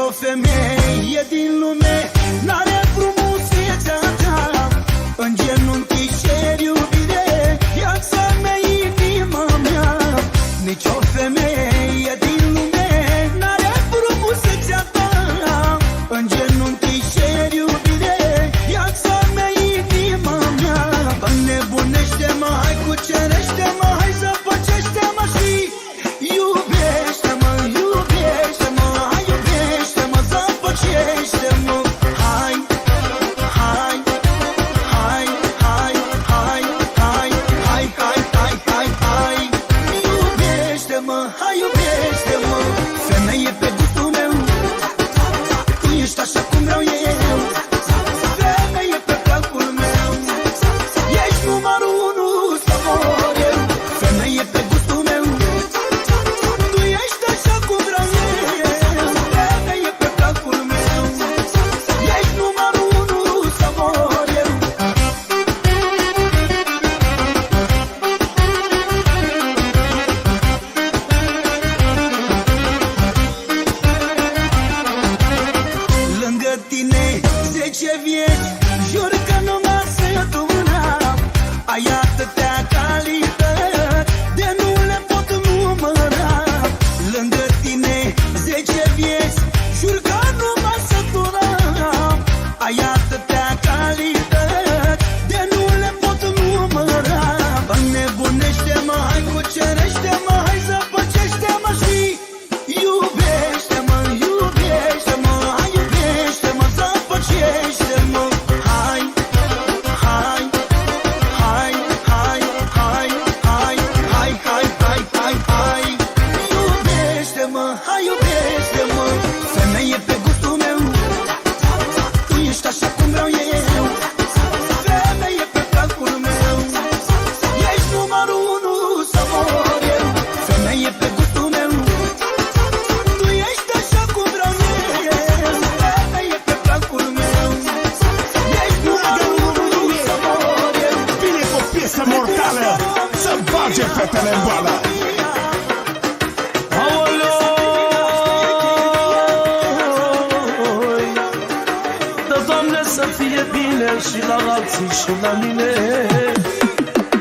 o femeie din lume n-are frumusețea ta. În genunchi cer iubire, viața mea, inima mea. Nici o femeie din lume n-are frumusețea ta. În genunchi cer iubire, viața mea, inima mea. Înnebunește-mă, hai cucerește-mă, hai zăpăcește-mă și iubește-mă, iubește-mă, hai iubește-mă, zăpăcește-mă. Hai, hai, hai, hai, hai, hai, hai, hai, hai, hai, hai. Iubește-mă, hai iubește-mă. Femeie pe gustul meu, tu ești așa cum vreau eu. Femeie pe placul meu, ești numărul unu, să mor eu. Femeie pe gustul meu, tu ești așa cum vreau eu. Femeie pe placul meu, ești numărul unu, să mor eu. Lângă tine 10 vieți, jur că nu m-a săturat. Ai atâtea calități, de nu le pot număra. Lângă tine 10 vieți, jur că nu m-a săturat. Ai atâtea calități, de nu le pot număra. Înnebunește-mă, hai cucerește-mă, hai zăpăcește-mă și iubește-mă, iubește-mă, hai iubește-mă, zăpăcește-mă. Hai, hai, hai, hai, hai, hai, hai, hai, hai, hai, hai. Iubește-mă, hai iubește-mă. Femeie pe gustul meu, tu ești așa cum vreau eu. Femeie pe placul meu, ești numărul unu, să mor eu. Femeie pe gustul meu, tu ești așa cum vreau eu. Femeie pe placul meu, ești numărul unu, să mor eu. Vine cu o piesă mortală să bage fetele în boală. Dă, Doamne, să fie bine și la alții și la mine.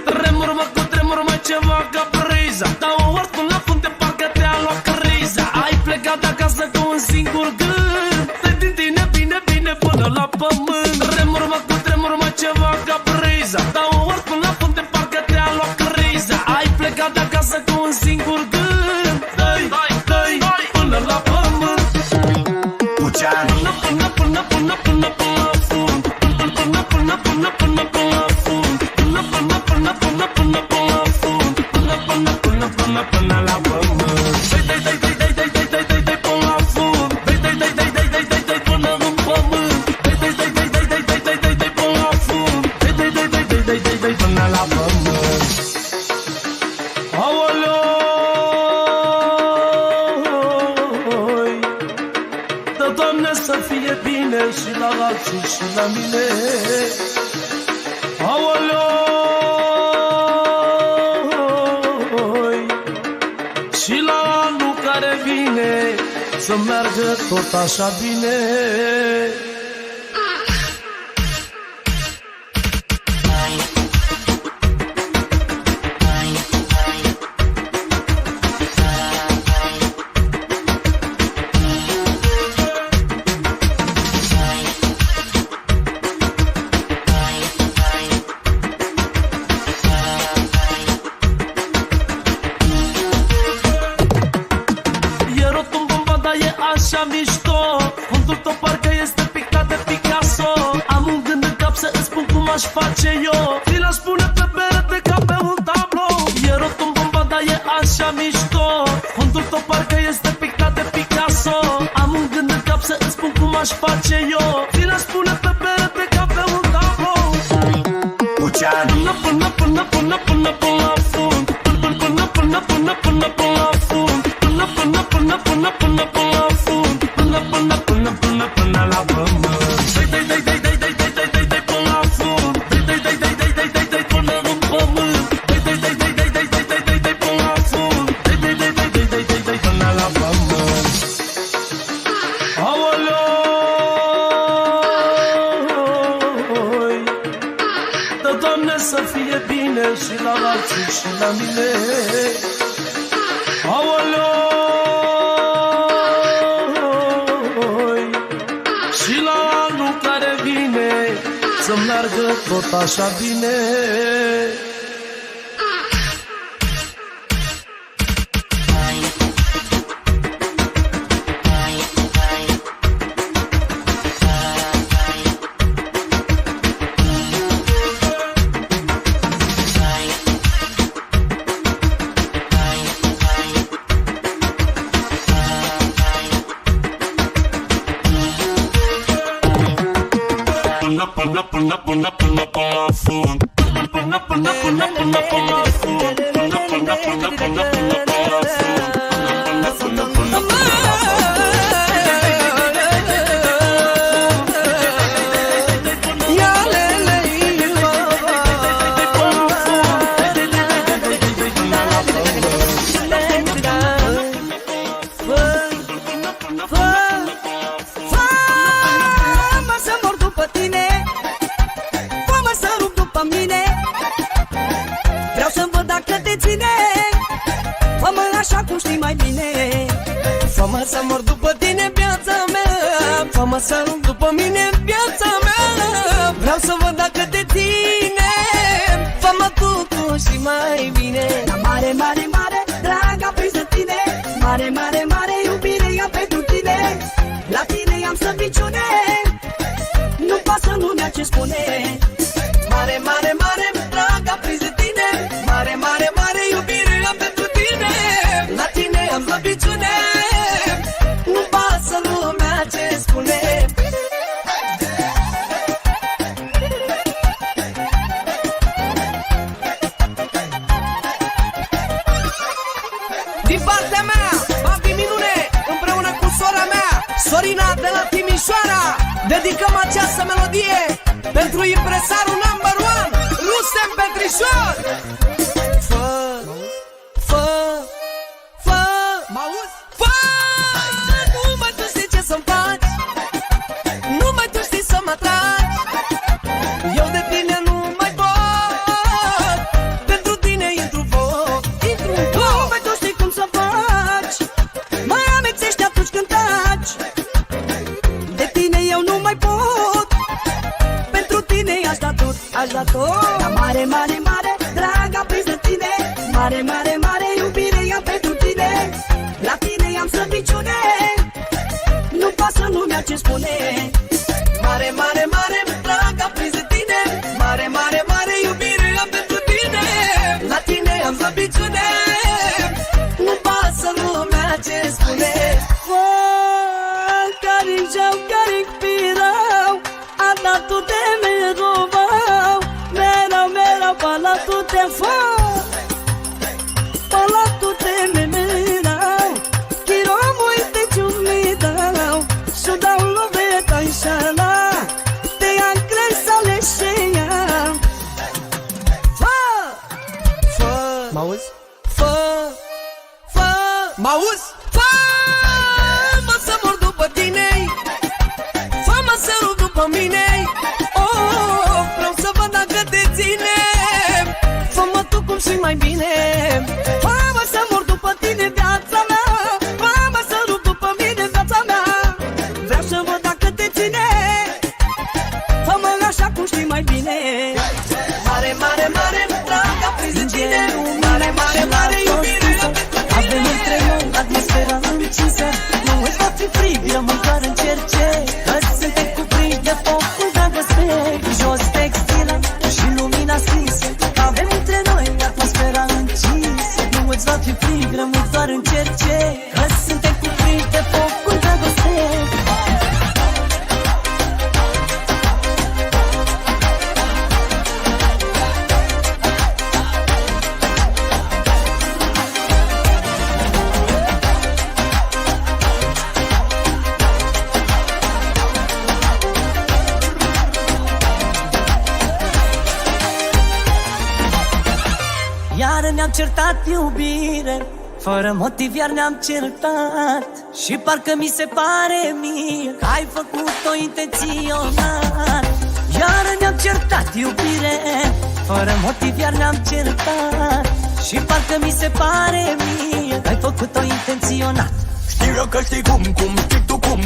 Tremur, mă, cu tremur, mă, ceva ca briza. Dau o ort până la punte, parcă te-a luat criza. Ai plecat de acasă cu un singur gând, din tine bine, bine până la pământ. Tremur, mă, cu tremur, mă, ceva ca briza. Dau o ort până la punte, parcă te-a luat criza. Ai plecat de acasă cu un singur gând, dai, până la pământ. Puceani, Până, până, până, până, până la fund. Până, până, până, până, până la fund. Până, până, până, până, până, până la fund. Până, până, până, până, până la pământ. Dai, dai, dai, dai, dai, dai, dai, dai, dai, până la fund. Dai, dai, dai, dai, dai, dai, dai, dai, până în pământ. Dai, dai, dai, dai, dai, dai, dai, dai, dai, dai, până la fund. Dai, dai, dai, dai, dai, dai, dai, dai, până la pământ. Aoleu, dă, Doamne, să fie bine și la alții și la mine. Aoleu, și la anul care vine să meargă tot așa bine. E rotund bomba, dar e așa mișto. Fundul tău parcă este pictat de Picasso. Am un gând în cap să îți spun cum aș face eu. Ți l-aș pune pe perete ca pe un tablou. E rotund bomba, dar e așa mișto. Fundul tău parcă este pictat de Picasso. Am un gând în cap să îți spun cum aș face eu. Ți l-aș pune pe perete ca pe un tablou. Puceani, Până, până, până, până, până la fund. Până, până, până, până, până, până la fund. Până, până, până, până, până, până la fund. Până, până, până, până, până la pământ. Dai, dai, dai, dai, dai, dai, dai, dai, dai, dai, până la fund. Dai, dai, dai, dai, dai, dai, dai, dai, până în pământ. Dai, dai, dai, dai, dai, dai, dai, dai, dai, dai, până la fund. Dai, dai, dai, dai, dai, dai, dai, dai, până la pământ. și la alții și la mine. Aoleu, și la anul care vine să meargă tot așa bine. Pull up on my phone. Pull up on my phone. Fă-mă să mor după tine, viața mea. Fă-mă să rup după mine, viața mea. Vreau să văd dacă te ține. Fă-mă tu și mai bine. Mare, mare, mare, drag aprins de tine. Mare, mare, mare, iubire am pentru tine. La tine am slăbiciune. Nu pasă lumea ce spune. Mare, mare, mare, drag aprins de tine. Mare, mare, mare, iubire am pentru tine. La tine am slăbiciune. Nu pasă lumea ce spune. Din partea mea, Babi Minune, împreună cu sora mea, Sorina de la Timișoara, dedicăm această melodie pentru impresarul number one, Rustem Petrișor. Numai tu știi ce să-mi faci, numai tu știi să mă atragi. Eu de tine nu mai pot, pentru tine intru în foc. Numai tu știi cum să faci, mai amețești atunci când taci. De tine eu nu mai pot, pentru tine aș da tot, aș da tot. Dar mare, mare, mare, drag aprins de tine. Mare, mare, mare, iubire am pentru tine. La tine am slăbiciune. Nu pasă lumea ce spune. Mare, mare, mare, drag aprins de tine. Mare, mare, mare, iubire am pentru tine. La tine am slăbiciune. Nu pasă lumea ce spune. Care-i jau, care-i pirau, a dat tu de merovau. Merau, merau, pala tu te fau, pala tu te merau. Chiro multe ciumidau, și dau loveta înșala. Te angres aleșeia. M-auzi? M-auzi? Fă-mă să mor după tine. Fă-mă să rup după mine. Oh, vreau să văd dacă te ține. Fă-mă tu cum și mai bine. Fă-mă să mor după tine, viața mea. Fă-mă să rup după mine, viața mea. Vreau să văd dacă te ține. Fă-mă așa cum știi mai bine. Mare, mare, mare, drag aprins de tine. Mare, mare, mare, iubire am pentru tine. Avem între noi atmosfera încisă. Nu îți va fi frig, rămân doar în cerce. Că suntem cuprinși de focul dragostei. Jos textila și lumina scrisă. Avem între noi atmosfera încisă. Nu îți va fi frig, rămân doar în cerce. Că suntem cuprinși de focul dragostei. Iar ne-am certat, iubire, fără motiv iar ne-am certat. Și parcă mi se pare mie că ai făcut-o intenționat. Iar ne-am certat, iubire, fără motiv iar ne-am certat. Și parcă mi se pare mie că ai făcut-o intenționat. Știu eu că știi cum, știi tu cum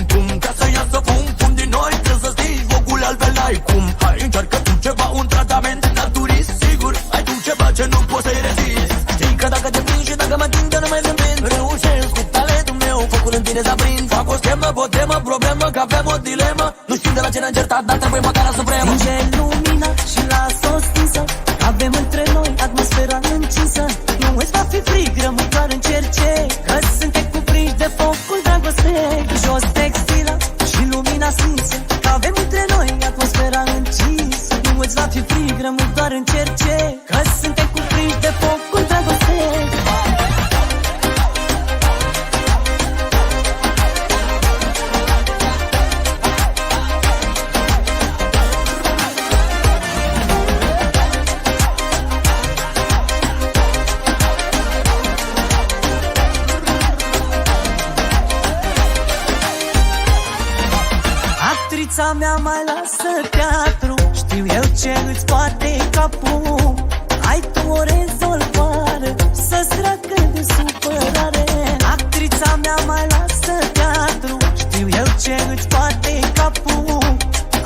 ca să iasă fum din noi trebuie să stingi focul, altfel n-ai cum. Hai, încearcă tu ceva, un tratament naturist. Sigur, ai tu ceva ce nu poți să-i rezisti. Știi că dacă te prind și dacă mă ating, nu mai zâmbind, reușesc cu talentul meu, focul în tine s-aprind. Fac o schemă, o temă, problemă, că avem o dilemă. Nu știm de la ce ne-am certat, dar trebuie măcar la supremă. Stinge lumina și las-o stinsă, avem între noi atmosfera încinsă. Nu îți va fi frig, rămâi doar în cerce, că suntem cuprinși de focul dragostei. Jos textila și lumina stinsă, că avem între noi atmosfera încinsă. Nu îți va fi frig, rămâi doar în cerce, că suntem cuprinși de focul dragostei. Actrița mea mai lasă teatru, știu eu ce îți poate capul. Ai tu o rezolvare să-ți treacă de supărare. Actrița mea mai lasă teatru, știu eu ce îți poate capul.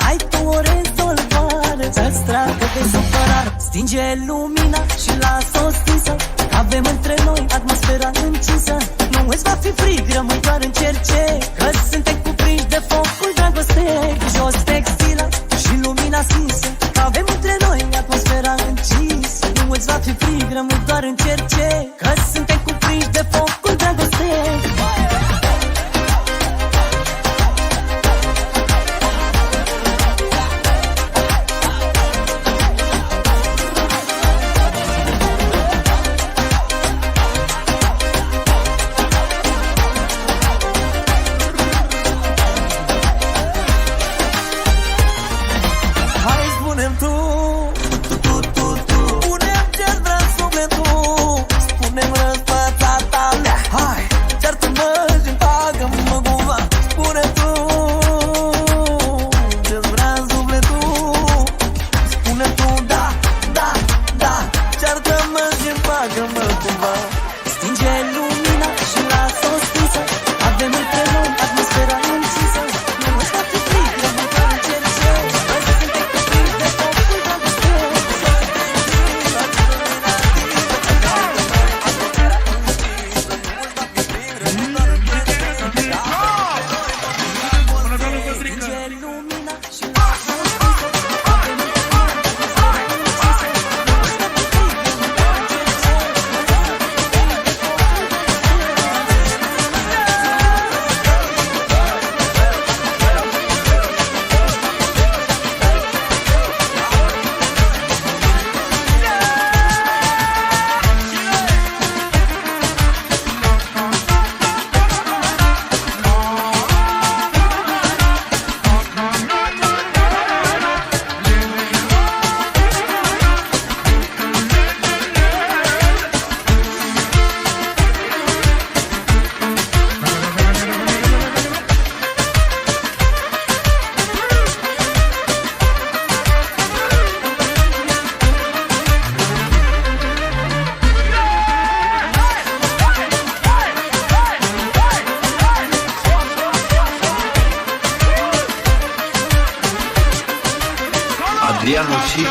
Ai tu o rezolvare să-ți treacă de supărare. Stinge lumina și lasă-o stinsă, avem între noi atmosfera încinsă. Nu îți va fi frig, rămâi doar în cerce, că suntem cuprinși de focul dragostei. Jos textila și lumina stinsă, că avem între noi atmosfera încinsă. Nu îți va fi frig, rămâi doar în cerce, că suntem cuprinși de focul dragostei. Adriano și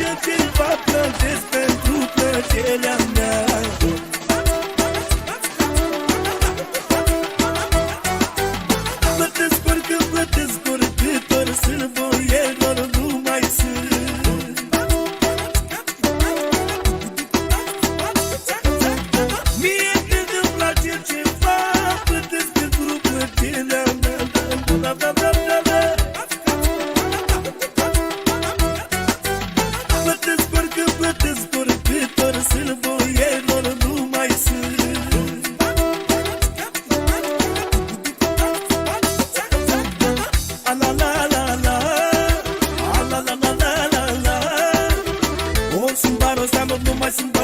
place ceva, plătesc pentru plăcerea mea. Plătesc orică, plătesc oricâtor, sunt boierilor, nu mai sunt. Mie când îmi place ceva, plătesc pentru plăcerea mea. Plătesc orică, plătesc oricâtor, sunt boierilor, nu mai sunt. A la la la la, a la la la la la la. O sunt baros, nu mai sunt baros.